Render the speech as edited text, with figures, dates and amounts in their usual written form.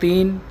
3